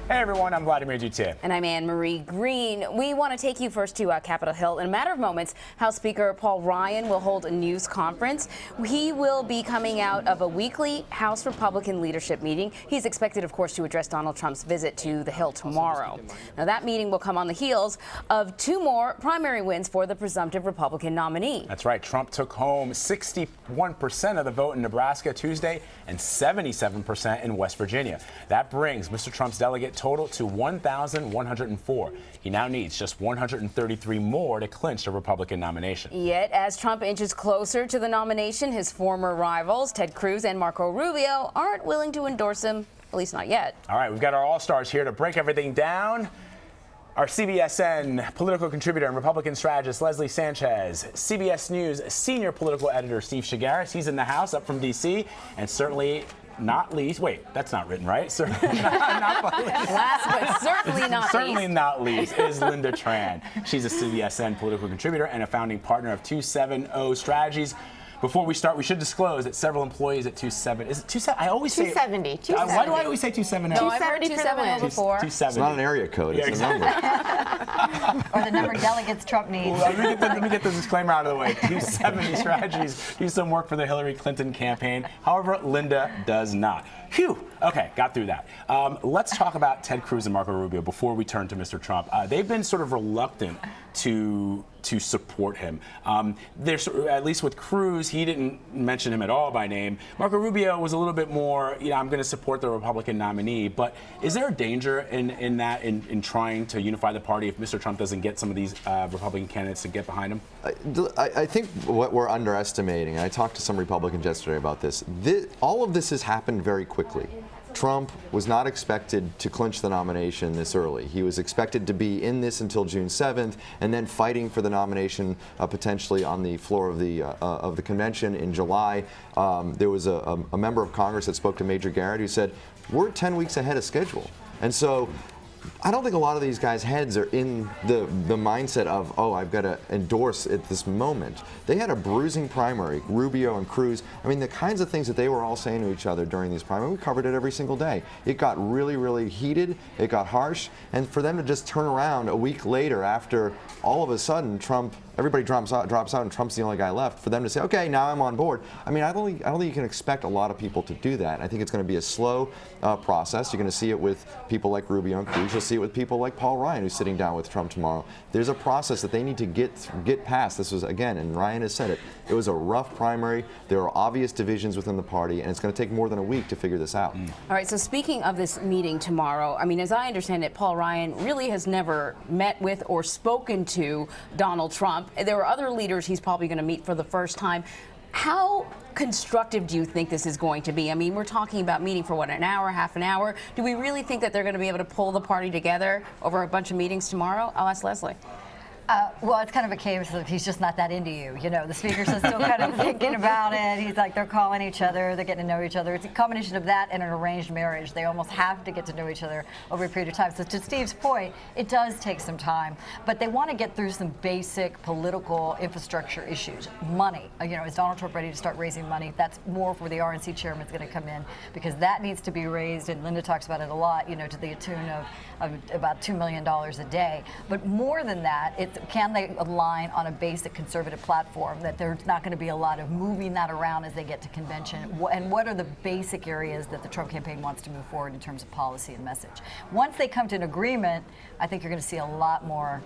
Hey everyone, I'm Vladimir Duthier. And I'm Anne-Marie Green. We want to take you first to Capitol Hill. In a matter of moments, House Speaker Paul Ryan will hold a news conference. He will be coming out of a weekly House Republican leadership meeting. He's expected, of course, to address Donald Trump's visit to the Hill tomorrow. Now, that meeting will come on the heels of two more primary wins for the presumptive Republican nominee. That's right. Trump took home 61% of the vote in Nebraska Tuesday and 77% in West Virginia. That brings Mr. Trump's delegate total to 1,104. He now needs just 133 more to clinch the Republican nomination. Yet, as Trump inches closer to the nomination, his former rivals, Ted Cruz and Marco Rubio, aren't willing to endorse him, at least not yet. All right, we've got our all-stars here to break everything down. Our CBSN political contributor and Republican strategist, Leslie Sanchez. CBS News senior political editor, Steve Chaggaris. He's in the house, up from D.C., and certainly not least. Wait, that's not written, right? Certainly not least. Last but certainly not least. Certainly not least is Lynda Tran. She's a CBSN political contributor and a founding partner of 270 Strategies. Before we start, we should disclose that several employees at 270. Is it 270? I always say 270. Why do I always say 270? No, I've heard 270 before. 270. It's not an area code. It's a number. Or the number of delegates Trump needs. Well, let me get the disclaimer out of the way. 270 Strategies do some work for the Hillary Clinton campaign. However, Lynda does not. Phew. Okay, got through that. Let's talk about Ted Cruz and Marco Rubio before we turn to Mr. Trump. They've been sort of reluctant to support him. There's, at least with Cruz, he didn't mention him at all by name. Marco Rubio was a little bit more, I'm going to support the Republican nominee. But is there a danger in trying to unify the party if Mr. Trump doesn't get some of these Republican candidates to get behind him? I think what we're underestimating, and I talked to some Republicans yesterday about this, all of this has happened very quickly. Trump was not expected to clinch the nomination this early. He was expected to be in this until June 7th, and then fighting for the nomination potentially on the floor of the convention in July. There was a member of Congress that spoke to Major Garrett who said, we're 10 weeks ahead of schedule. And so I don't think a lot of these guys' heads are in the mindset of, oh, I've got to endorse at this moment. They had a bruising primary, Rubio and Cruz. I mean, the kinds of things that they were all saying to each other during these primaries, we covered it every single day. It got really, really heated. It got harsh. And for them to just turn around a week later after all of a sudden everybody drops out and Trump's the only guy left, for them to say, okay, now I'm on board. I mean, I don't think you can expect a lot of people to do that. I think it's going to be a slow process. You're going to see it with people like Rubio and Cruz. You'll see it with people like Paul Ryan, who's sitting down with Trump tomorrow. There's a process that they need to get past. This was, again, and Ryan has said it, it was a rough primary. There are obvious divisions within the party, and it's going to take more than a week to figure this out. All right, so speaking of this meeting tomorrow, I mean, as I understand it, Paul Ryan really has never met with or spoken to Donald Trump. There are other leaders he's probably going to meet for the first time. How constructive do you think this is going to be? I mean, we're talking about meeting for, what, an hour, half an hour? Do we really think that they're going to be able to pull the party together over a bunch of meetings tomorrow? I'll ask Leslie. Well, it's kind of a case of he's just not that into you. You know, the speakers are still kind of thinking about it. He's like, they're calling each other, they're getting to know each other. It's a combination of that and an arranged marriage. They almost have to get to know each other over a period of time. So to Steve's point, it does take some time, but they want to get through some basic political infrastructure issues. Money, is Donald Trump ready to start raising money? That's more for the RNC chairman is going to come in, because that needs to be raised, and Lynda talks about it a lot, to the tune of about $2 million a day. But more than that, can they align on a basic conservative platform that there's not going to be a lot of moving that around as they get to convention? And what are the basic areas that the Trump campaign wants to move forward in terms of policy and message? Once they come to an agreement, I think you're going to see a lot more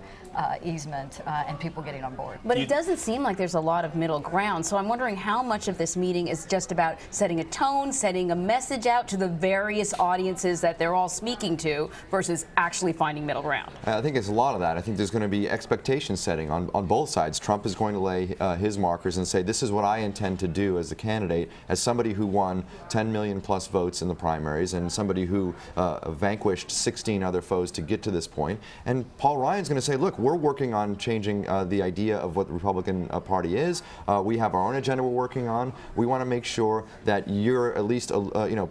easement and people getting on board. But it doesn't seem like there's a lot of middle ground. So I'm wondering how much of this meeting is just about setting a tone, setting a message out to the various audiences that they're all speaking to versus actually finding middle ground. I think it's a lot of that. I think there's going to be expectation setting on both sides. Trump is going to lay his markers and say, this is what I intend to do as a candidate, as somebody who won 10 million plus votes in the primaries and somebody who vanquished 16 other foes to get to this point. And Paul Ryan's going to say, look, we're working on changing the idea of what the Republican Party is. We have our own agenda we're working on. We want to make sure that you're at least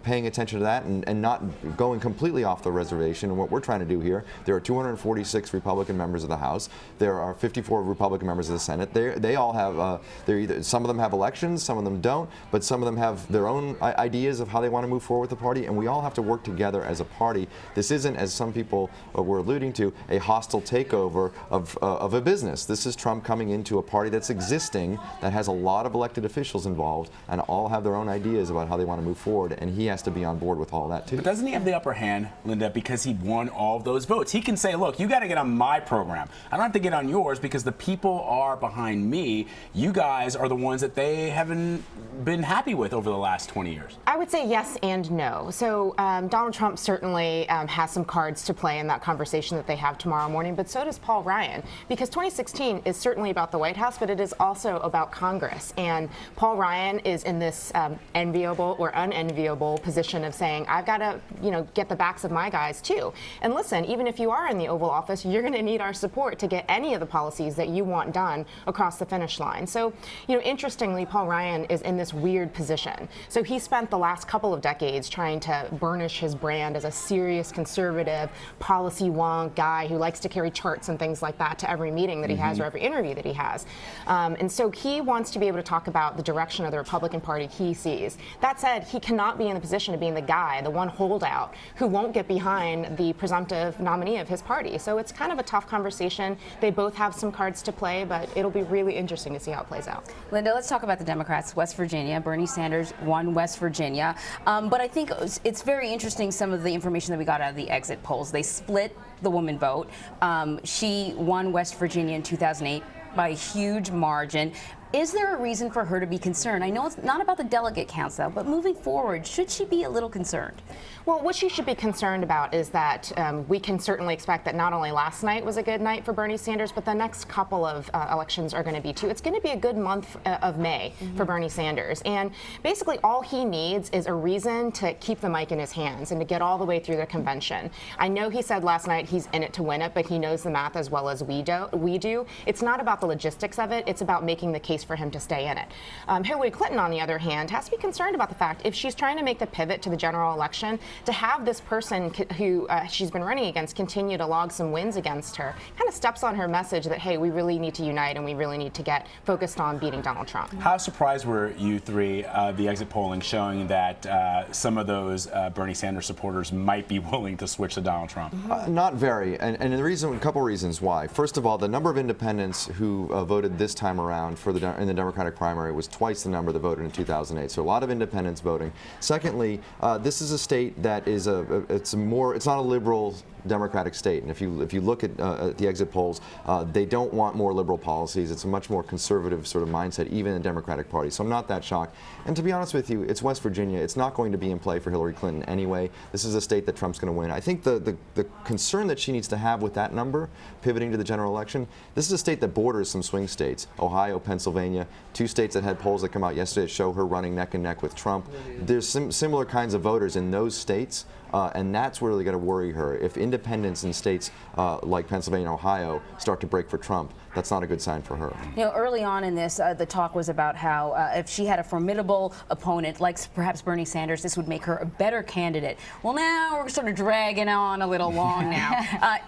paying attention to that and not going completely off the reservation. And what we're trying to do here, there are 246 Republican members of the House. there are 54 Republican members of the Senate. They all have, some of them have elections, some of them don't, but some of them have their own ideas of how they want to move forward with the party, and we all have to work together as a party. This isn't, as some people were alluding to, a hostile takeover of a business. This is Trump coming into a party that's existing, that has a lot of elected officials involved, and all have their own ideas about how they want to move forward, and he has to be on board with all that too. But doesn't he have the upper hand, Lynda, because he won all of those votes? He can say, look, you got to get on my program. I don't have to get on yours because the people are behind me. You guys are the ones that they haven't been happy with over the last 20 years. I would say yes and no. So Donald Trump certainly has some cards to play in that conversation that they have tomorrow morning, but so does Paul Ryan, because 2016 is certainly about the White House, but it is also about Congress. And Paul Ryan is in this enviable or unenviable position of saying, I've got to, get the backs of my guys too. And listen, even if you are in the Oval Office, you're going to need our support to get any of the policies that you want done across the finish line. So, interestingly, Paul Ryan is in this weird position. So he spent the last couple of decades trying to burnish his brand as a serious conservative, policy wonk guy who likes to carry charts and things like that to every meeting that he has or every interview that he has. And so he wants to be able to talk about the direction of the Republican Party he sees. That said, he cannot be in the position of being the guy, the one holdout, who won't get behind the presumptive nominee of his party. So it's kind of a tough conversation. They both have some cards to play, but it'll be really interesting to see how it plays out. Lynda, let's talk about the Democrats. West Virginia, Bernie Sanders won West Virginia. But I think it's very interesting, some of the information that we got out of the exit polls. They split the woman vote. She won West Virginia in 2008 by a huge margin. Is there a reason for her to be concerned? I know it's not about the delegate counts, though, but moving forward, should she be a little concerned? Well, what she should be concerned about is that we can certainly expect that not only last night was a good night for Bernie Sanders, but the next couple of elections are going to be too. It's going to be a good month of May for Bernie Sanders. And basically all he needs is a reason to keep the mic in his hands and to get all the way through the convention. I know he said last night he's in it to win it, but he knows the math as well as we do. It's not about the logistics of it. It's about making the case for him to stay in it. Hillary Clinton, on the other hand, has to be concerned about the fact if she's trying to make the pivot to the general election, to have this person who she's been running against continue to log some wins against her kind of steps on her message that, hey, we really need to unite and we really need to get focused on beating Donald Trump. How surprised were you three the exit polling showing that some of those Bernie Sanders supporters might be willing to switch to Donald Trump? Not very, and the reason, a couple reasons why. First of all, the number of independents who voted this time around for in the Democratic primary was twice the number that voted in 2008. So a lot of independents voting. Secondly, this is a state that is it's not a liberal Democratic state, and if you look at the exit polls, they don't want more liberal policies. It's a much more conservative sort of mindset, even in the Democratic Party. So I'm not that shocked. And to be honest with you, it's West Virginia. It's not going to be in play for Hillary Clinton anyway. This is a state that Trump's going to win. I think the concern that she needs to have with that number, pivoting to the general election, this is a state that borders some swing states: Ohio, Pennsylvania, two states that had polls that come out yesterday that show her running neck and neck with Trump. There's similar kinds of voters in those states. And that's where really going to worry her. If independents in states like Pennsylvania and Ohio start to break for Trump, that's not a good sign for her. Early on in this, the talk was about how if she had a formidable opponent, like perhaps Bernie Sanders, this would make her a better candidate. Well, now we're sort of dragging on a little long now.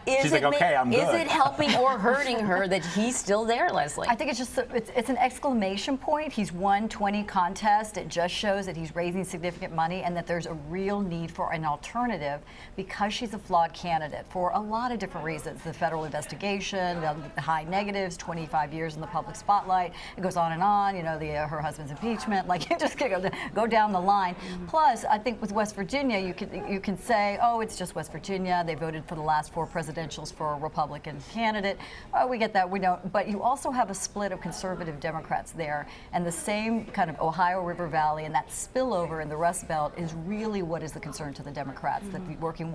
She's like, okay, I'm good. Is it helping or hurting her that he's still there, Leslie? I think it's just it's an exclamation point. He's won 20 contests. It just shows that he's raising significant money and that there's a real need for an alternative because she's a flawed candidate for a lot of different reasons. The federal investigation, the high negatives, 25 years in the public spotlight. It goes on and on. Her husband's impeachment. Like, you just go down the line. Plus, I think with West Virginia, you can say, oh, it's just West Virginia. They voted for the last 4 presidentials for a Republican candidate. We get that. We don't. But you also have a split of conservative Democrats there, and the same kind of Ohio River Valley and that spillover in the Rust Belt is really what is the concern to the Democrats. That the working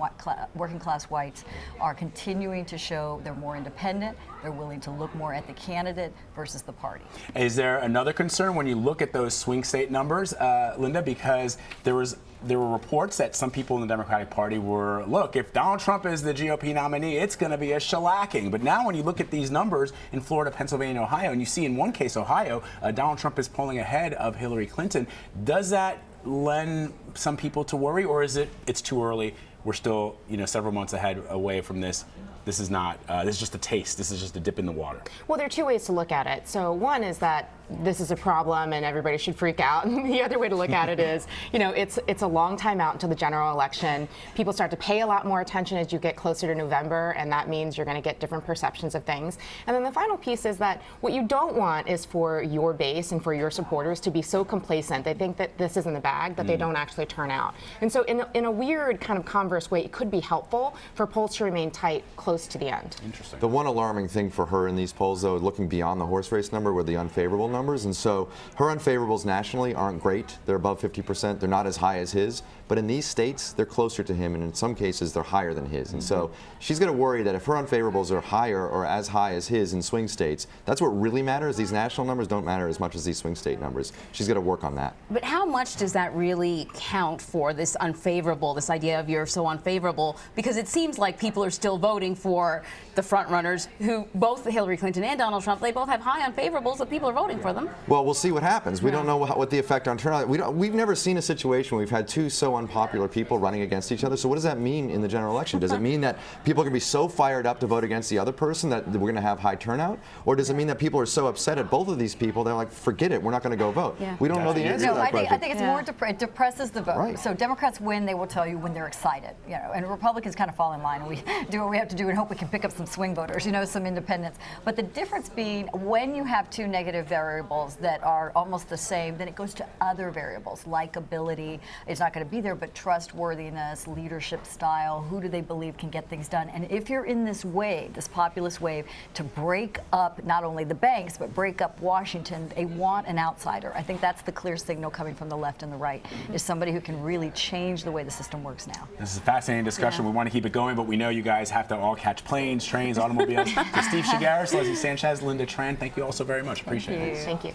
class whites are continuing to show they're more independent, they're willing to look more at the candidate versus the party. Is there another concern when you look at those swing state numbers, Lynda? Because there were reports that some people in the Democratic Party were, look, if Donald Trump is the GOP nominee, it's going to be a shellacking. But now when you look at these numbers in Florida, Pennsylvania, and Ohio, and you see in one case, Ohio, Donald Trump is polling ahead of Hillary Clinton, does that lend some people to worry, or is it's too early? We're still, several months away from this this is not, this is just a taste, this is just a dip in the water? Well, there are two ways to look at it. So one is that this is a problem and everybody should freak out. And the other way to look at it is, it's a long time out until the general election. People start to pay a lot more attention as you get closer to November, and that means you're going to get different perceptions of things. And then the final piece is that what you don't want is for your base and for your supporters to be so complacent. They think that this is in the bag, that they don't actually turn out. And so in a weird kind of converse way, it could be helpful for polls to remain tight close to the end. Interesting. The one alarming thing for her in these polls, though, looking beyond the horse race number, were the unfavorable numbers. And so her unfavorables nationally aren't great. They're above 50%. They're not as high as his. But in these states, they're closer to him, and in some cases, they're higher than his. And so she's going to worry that if her unfavorables are higher or as high as his in swing states, that's what really matters. These national numbers don't matter as much as these swing state numbers. She's going to work on that. But how much does that really count for this unfavorable, this idea of you're so unfavorable? Because it seems like people are still voting for the front runners who, both Hillary Clinton and Donald Trump, they both have high unfavorables, but people are voting for them. Well, we'll see what happens. We don't know what the effect on turnout. We've never seen a situation where we've had two so unpopular people running against each other. So what does that mean in the general election? Does it mean that people are going to be so fired up to vote against the other person that we're going to have high turnout? Or does it mean that people are so upset at both of these people, they're like, forget it, we're not going to go vote? Yeah. We don't know the answer to that question. I think it's more, it depresses the vote. Right. So Democrats win, they will tell you when they're excited, and Republicans kind of fall in line. We do what we have to do and hope we can pick up some swing voters, some independents. But the difference being when you have two negative variables that are almost the same, then it goes to other variables. Likability is not going to be there, but trustworthiness, leadership style, who do they believe can get things done? And if you're in this wave, this populist wave, to break up not only the banks, but break up Washington, they want an outsider. I think that's the clear signal coming from the left and the right, is somebody who can really change the way the system works now. This is a fascinating discussion. We want to keep it going, but we know you guys have to all catch planes, trains, automobiles. To Steve Chaggaris, Sanchez, Lynda, Tran, thank you all so very much. Appreciate it. Thank you.